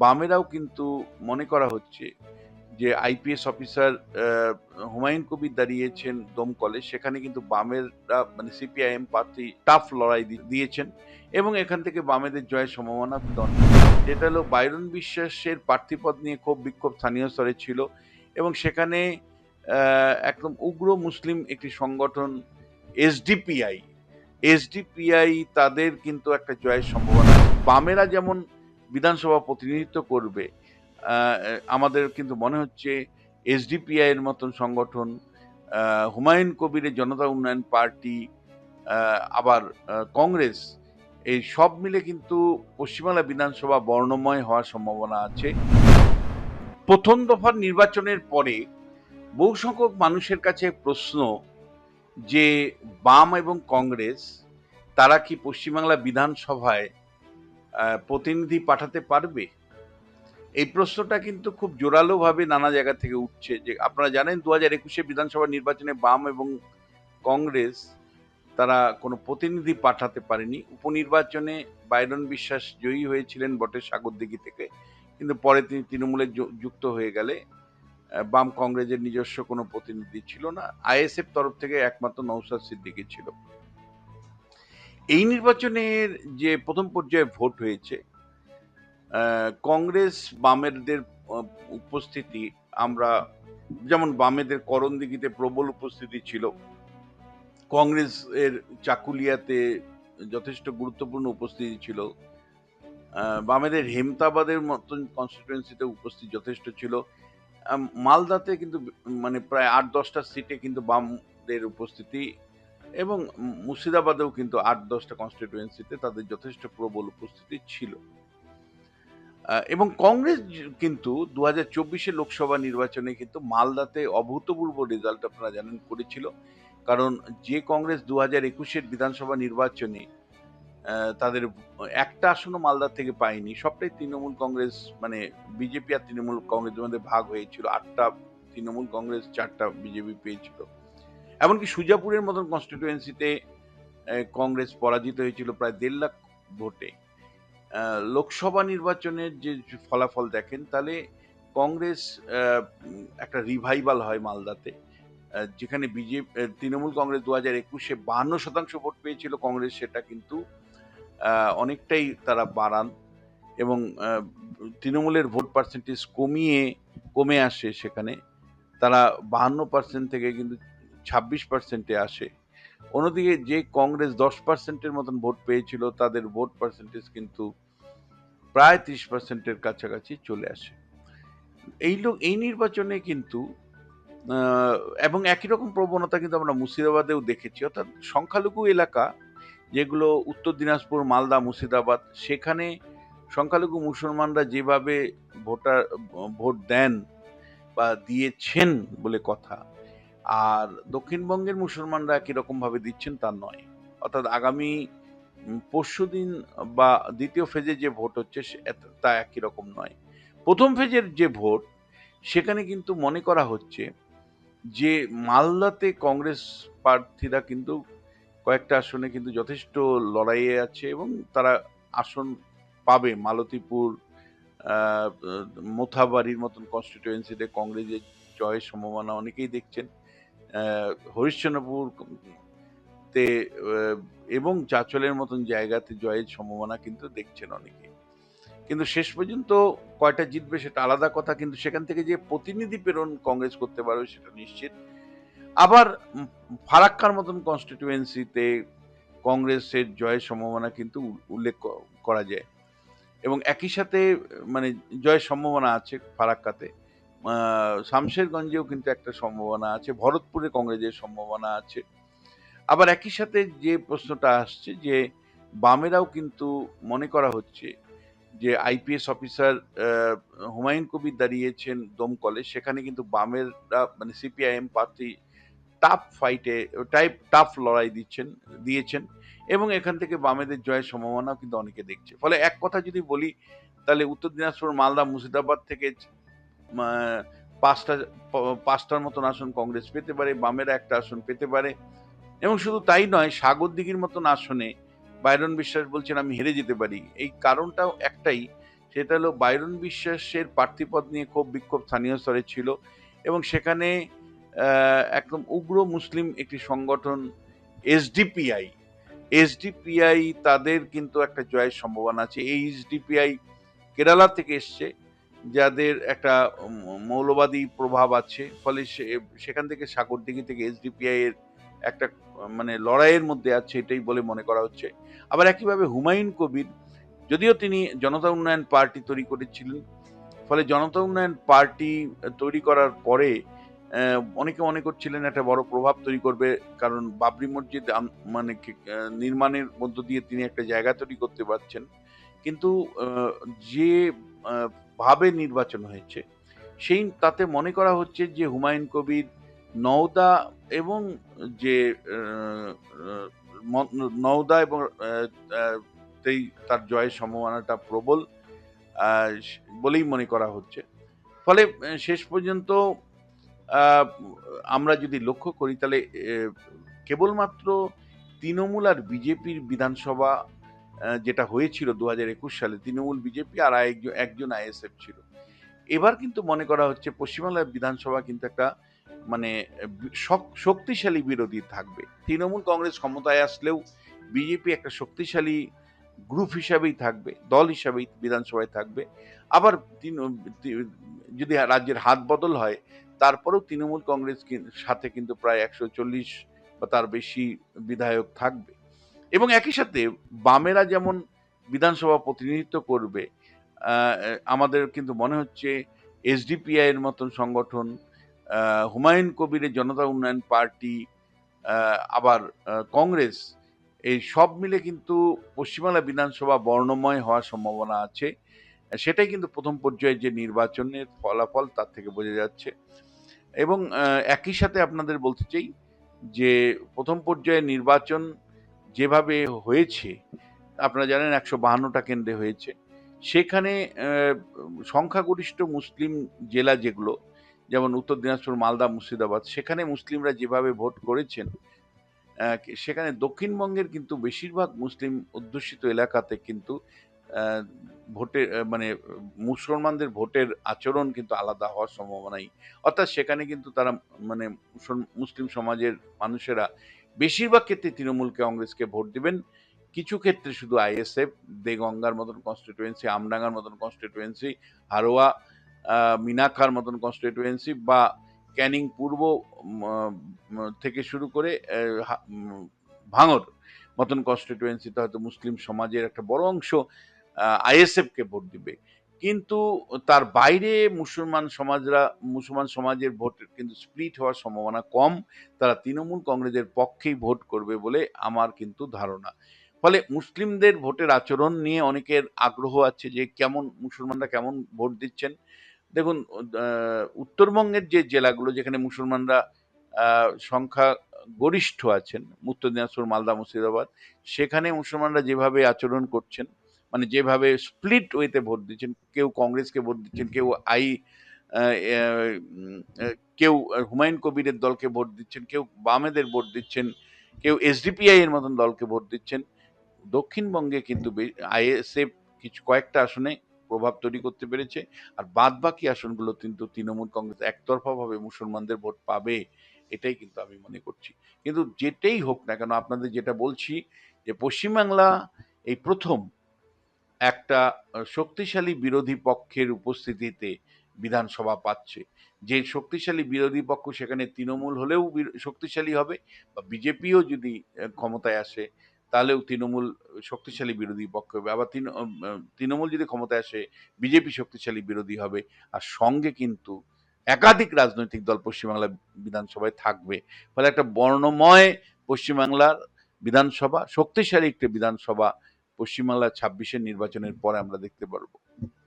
বামেরাও কিন্তু মনে করা হচ্ছে যে আইপিএস অফিসার হুমায়ুন কবির দাঁড়িয়েছেন দমকলে, সেখানে কিন্তু বামেরা মানে সিপিআইএম প্রার্থী টাফ লড়াই দিয়েছেন এবং এখান থেকে বামেদের জয়ের সম্ভাবনা কিন্তু অনেক। যেটা হলো বাইরন বিশ্বাসের প্রার্থীপদ নিয়ে ক্ষোভ বিক্ষোভ স্থানীয় স্তরে ছিল এবং সেখানে একদম উগ্র মুসলিম একটি সংগঠন এসডিপিআই এসডিপিআই তাদের কিন্তু একটা জয়ের সম্ভাবনা। বামেরা যেমন বিধানসভা প্রতিনিধিত্ব করবে, আমাদের কিন্তু মনে হচ্ছে এসডিপিআই এর মতন সংগঠন, হুমায়ুন কবিরের জনতা উন্নয়ন পার্টি, আবার কংগ্রেস, এই সব মিলে কিন্তু পশ্চিমবাংলা বিধানসভা বর্ণময় হওয়ার সম্ভাবনা আছে। প্রথম দফার নির্বাচনের পরে বহু সংখ্যক মানুষের কাছে প্রশ্ন যে বাম এবং কংগ্রেস তারা কি পশ্চিমবাংলা বিধানসভায় প্রতিনিধি পাঠাতে পারবে? এই প্রশ্নটা কিন্তু খুব জোরালোভাবে নানা জায়গা থেকে উঠছে। যে আপনারা জানেন 2021 বিধানসভা নির্বাচনে বাম এবং কংগ্রেস তারা কোনো প্রতিনিধি পাঠাতে পারেনি। উপনির্বাচনে বাইরন বিশ্বাস জয়ী হয়েছিলেন বটে সাগরদিঘি থেকে, কিন্তু পরে তিনি তৃণমূলে যুক্ত হয়ে গেলে বাম কংগ্রেসের নিজস্ব কোনো প্রতিনিধি ছিল না। আইএসএফ তরফ থেকে একমাত্র নওশাদ সিদ্দিকী ছিল। এই নির্বাচনের যে প্রথম পর্যায়ে ভোট হয়েছে, কংগ্রেস বামেদের উপস্থিতি আমরা যেমন বামেদের করণদিঘিতে প্রবল উপস্থিতি ছিল, কংগ্রেসের চাকুলিয়াতে যথেষ্ট গুরুত্বপূর্ণ উপস্থিতি ছিল, বামেদের হেমতাবাদের মতন কনস্টিটুয়েন্সিতে উপস্থিতি যথেষ্ট ছিল, মালদাতে কিন্তু মানে প্রায় 8-10টা সিটে কিন্তু বামদের উপস্থিতি এবং মুর্শিদাবাদেও কিন্তু 8-10টা কনস্টিটুয়েন্সিতে তাদের যথেষ্ট প্রবল উপস্থিতি ছিল। এবং কংগ্রেস কিন্তু 2024 লোকসভা নির্বাচনে কিন্তু মালদাতে অভূতপূর্ব রেজাল্ট আপনারা জানেন করেছিল। কারণ যে কংগ্রেস 2021 বিধানসভা নির্বাচনে তাদের একটা আসনও মালদা থেকে পায়নি, সবটাই তৃণমূল কংগ্রেস, মানে বিজেপি আর তৃণমূল কংগ্রেসের মধ্যে ভাগ হয়েছিল। 8টা তৃণমূল কংগ্রেস, 4টা বিজেপি পেয়েছিল। এমনকি সুজাপুরের মতন কনস্টিটুয়েন্সিতে কংগ্রেস পরাজিত হয়েছিল প্রায় 1.5 লাখ ভোটে। লোকসভা নির্বাচনের যে ফলাফল দেখেন তাহলে কংগ্রেস একটা রিভাইভাল হয় মালদাতে, যেখানে তৃণমূল কংগ্রেস 2021 52% ভোট পেয়েছিল, কংগ্রেস সেটা কিন্তু অনেকটাই তারা বাড়ান এবং তৃণমূলের ভোট পার্সেন্টেজ কমে আসে, সেখানে তারা 52% থেকে কিন্তু 26%-এ আসে। অন্যদিকে যে কংগ্রেস 10%-এর মতন ভোট পেয়েছিল তাদের ভোট পার্সেন্টেজ কিন্তু প্রায় 30%-এর কাছাকাছি চলে আসে। এই নির্বাচনে কিন্তু এবং একই রকম প্রবণতা কিন্তু আমরা মুর্শিদাবাদেও দেখেছি, অর্থাৎ সংখ্যালঘু এলাকা যেগুলো উত্তর দিনাজপুর, মালদা, মুর্শিদাবাদ, সেখানে সংখ্যালঘু মুসলমানরা যেভাবে ভোট দেন বা দিয়েছেন বলে কথা, আর দক্ষিণবঙ্গের মুসলমানরা একই রকম ভাবে দিচ্ছেন তা নয়। অর্থাৎ আগামী পরশুদিন বা দ্বিতীয় ফেজে যে ভোট হচ্ছে তা একই রকম নয়। প্রথম ফেজের যে ভোট, সেখানে কিন্তু মনে করা হচ্ছে যে মালদাতে কংগ্রেস প্রার্থীরা কিন্তু কয়েকটা আসনে কিন্তু যথেষ্ট লড়াইয়ে আছে এবং তারা আসন পাবে। মালতীপুর, মোথাবাড়ির মতন কনস্টিটুয়েন্সিতে কংগ্রেসের জয়ের সম্ভাবনা অনেকেই দেখছেন। হরিশ্চন্দ্রপুর তে এবং চাঁচলের মতন জায়গাতে জয়ের সম্ভাবনা কিন্তু দেখছেন অনেকে। কিন্তু শেষ পর্যন্ত কয়টা জিতবে সেটা আলাদা কথা, কিন্তু সেখান থেকে যে প্রতিনিধি প্রেরণ কংগ্রেস করতে পারবে সেটা নিশ্চিত। আবার ফারাক্কার মতন কনস্টিটুয়েন্সিতে কংগ্রেসের জয়ের সম্ভাবনা কিন্তু উল্লেখ করা যায় এবং একই সাথে মানে জয়ের সম্ভাবনা আছে ফারাক্কাতে। শামশেরগঞ্জেও কিন্তু একটা সম্ভাবনা আছে, ভরতপুরে কংগ্রেসের সম্ভাবনা আছে। আবার একই সাথে যে প্রশ্নটা আসছে যে বামেরাও কিন্তু মনে করা হচ্ছে যে আইপিএস অফিসার হুমায়ুন কবির দাঁড়িয়েছেন দমকলে, সেখানে কিন্তু বামেরা মানে সিপিআইএম প্রার্থী টাফ লড়াই দিয়েছেন এবং এখান থেকে বামেদের জয়ের সম্ভাবনা কিন্তু অনেকে দেখছে। ফলে এক কথা যদি বলি তাহলে উত্তর দিনাজপুর, মালদা, মুর্শিদাবাদ থেকে পাঁচটার মতন আসন কংগ্রেস পেতে পারে, বামেরা একটা আসন পেতে পারে। এবং শুধু তাই নয়, সাগরদিঘির মতন আসনে বাইরন বিশ্বাস বলছেন আমি হেরে যেতে পারি। এই কারণটাও একটাই, সেটা হলো বাইরন বিশ্বাসের প্রার্থীপদ নিয়ে ক্ষোভ বিক্ষোভ স্থানীয় স্তরে ছিল এবং সেখানে একদম উগ্র মুসলিম একটি সংগঠন এসডিপিআই এসডিপিআই তাদের কিন্তু একটা জয়ের সম্ভাবনা আছে। এই এসডিপিআই কেরালা থেকে এসছে, যাদের একটা মৌলবাদী প্রভাব আছে, ফলে সেখান থেকে সাগরদিঘি থেকে এসডিপিআই এর একটা মানে লড়াইয়ের মধ্যে আছে, এটাই বলে মনে করা হচ্ছে। আবার একইভাবে হুমায়ুন কবির, যদিও তিনি জনতা উন্নয়ন পার্টি তৈরি করেছিলেন, ফলে জনতা উন্নয়ন পার্টি তৈরি করার পরে অনেকে মনে করছিলেন একটা বড় প্রভাব তৈরি করবে, কারণ বাবরি মসজিদ মানে নির্মাণের মধ্য দিয়ে তিনি একটা জায়গা তৈরি করতে পারছেন। কিন্তু যে ভাবে নির্বাচন হয়েছে সেই তাতে মনে করা হচ্ছে যে হুমায়ুন কবির নওদা এবং যে নওদা এবং তার জয়ের সম্ভাবনাটা প্রবল বলেই মনে করা হচ্ছে। ফলে শেষ পর্যন্ত আমরা যদি লক্ষ্য করি তাহলে কেবলমাত্র তৃণমূল আর বিজেপির বিধানসভা যেটা হয়েছিল 2021 সালে, তৃণমূল বিজেপি আর একজন আইএসএফ ছিল। এবার কিন্তু মনে করা হচ্ছে পশ্চিমবাংলার বিধানসভা কিন্তু একটা মানে শক্তিশালী বিরোধী থাকবে। তৃণমূল কংগ্রেস ক্ষমতায় আসলেও বিজেপি একটা শক্তিশালী গ্রুপ হিসাবেই থাকবে, দল হিসাবেই বিধানসভায় থাকবে। আবার যদি রাজ্যের হাত বদল হয়, তারপরেও তৃণমূল কংগ্রেস সাথে কিন্তু প্রায় 140 বা তার বেশি বিধায়ক থাকবে। এবং একই সাথে বামেরা যেমন বিধানসভা প্রতিনিধিত্ব করবে, আমাদের কিন্তু মনে হচ্ছে এসডিপিআই এর মতন সংগঠন, হুমায়ুন কবিরের জনতা উন্নয়ন পার্টি, আবার কংগ্রেস, এই সব মিলে কিন্তু পশ্চিমবাংলা বিধানসভা বর্ণময় হওয়ার সম্ভাবনা আছে। সেটাই কিন্তু প্রথম পর্যায়ে যে নির্বাচনের ফলাফল তার থেকে বোঝা যাচ্ছে। এবং একই সাথে আপনাদের বলতে চাই যে প্রথম পর্যায়ে নির্বাচন যেভাবে হয়েছে, আপনারা জানেন 152টা কেন্দ্রে হয়েছে। সেখানে সংখ্যাগরিষ্ঠ মুসলিম জেলা যেগুলো, যেমন উত্তর দিনাজপুর, মালদা, মুর্শিদাবাদ, সেখানে মুসলিমরা যেভাবে ভোট করেছেন, সেখানে দক্ষিণবঙ্গের কিন্তু বেশিরভাগ মুসলিম অধ্যুষিত এলাকাতে কিন্তু ভোটের মানে মুসলমানদের ভোটের আচরণ কিন্তু আলাদা হওয়ার সম্ভাবনাই। অর্থাৎ সেখানে কিন্তু তারা মানে মুসলিম সমাজের মানুষেরা বেশিরভাগ ক্ষেত্রে তৃণমূল কংগ্রেসকে ভোট দিবেন। কিছু ক্ষেত্রে শুধু আইএসএফ, দেগঙ্গার মতন কনস্টিটুয়েন্সি, আমডাঙ্গার মতন কনস্টিটুয়েন্সি, হারোয়া, মিনাখার মতন কনস্টিটুয়েন্সি বা ক্যানিং পূর্ব থেকে শুরু করে ভাঙর মতন কনস্টিটুয়েন্সিতে হয়তো মুসলিম সমাজের একটা বড় অংশ আইএসএফকে ভোট দিবে। কিন্তু তার বাইরে মুসলমান সমাজের ভোট কিন্তু স্প্লিট হওয়ার সম্ভাবনা কম। তারা তৃণমূল কংগ্রেসের পক্ষেই ভোট করবে বলে আমার কিন্তু ধারণা। ফলে মুসলিমদের ভোটের আচরণ নিয়ে অনেকের আগ্রহ আছে যে মুসলমানরা কেমন ভোট দিচ্ছেন। দেখুন, উত্তরবঙ্গের যে জেলাগুলো যেখানে মুসলমানরা সংখ্যা গরিষ্ঠ আছেন, উত্তর দিনাজপুর, মালদা, মুর্শিদাবাদ, সেখানে মুসলমানরা যেভাবে আচরণ করছেন, মানে যেভাবে স্প্লিট ওয়েতে ভোট দিচ্ছেন, কেউ কংগ্রেসকে ভোট দিচ্ছেন, কেউ হুমায়ুন কবিরের দলকে ভোট দিচ্ছেন, কেউ বামেদের ভোট দিচ্ছেন, কেউ এসডিপিআই এর মতন দলকে ভোট দিচ্ছেন। দক্ষিণবঙ্গে কিন্তু আইএসএফ কয়েকটা আসনে প্রভাব তৈরি করতে পেরেছে, আর বাদ বাকি আসনগুলো কিন্তু তৃণমূল কংগ্রেস একতরফাভাবে মুসলমানদের ভোট পাবে, এটাই কিন্তু আমি মনে করছি। কিন্তু যেটাই হোক না কেন, আপনাদের যেটা বলছি যে পশ্চিমবাংলা এই প্রথম একটা শক্তিশালী বিরোধী পক্ষের উপস্থিতিতে বিধানসভা পাচ্ছে। যে শক্তিশালী বিরোধী পক্ষ সেখানে তৃণমূল হলেও শক্তিশালী হবে, বা বিজেপিও যদি ক্ষমতায় আসে তাহলেও তৃণমূল শক্তিশালী বিরোধী পক্ষ হবে। আবার তৃণমূল যদি ক্ষমতায় আসে বিজেপি শক্তিশালী বিরোধী হবে। আর সঙ্গে কিন্তু একাধিক রাজনৈতিক দল পশ্চিমবাংলা বিধানসভায় থাকবে। ফলে একটা বর্ণময় পশ্চিমবাংলার বিধানসভা, শক্তিশালী একটি বিধানসভা পশ্চিমবাংলা 26-এর নির্বাচনের পরে আমরা দেখতে পারবো।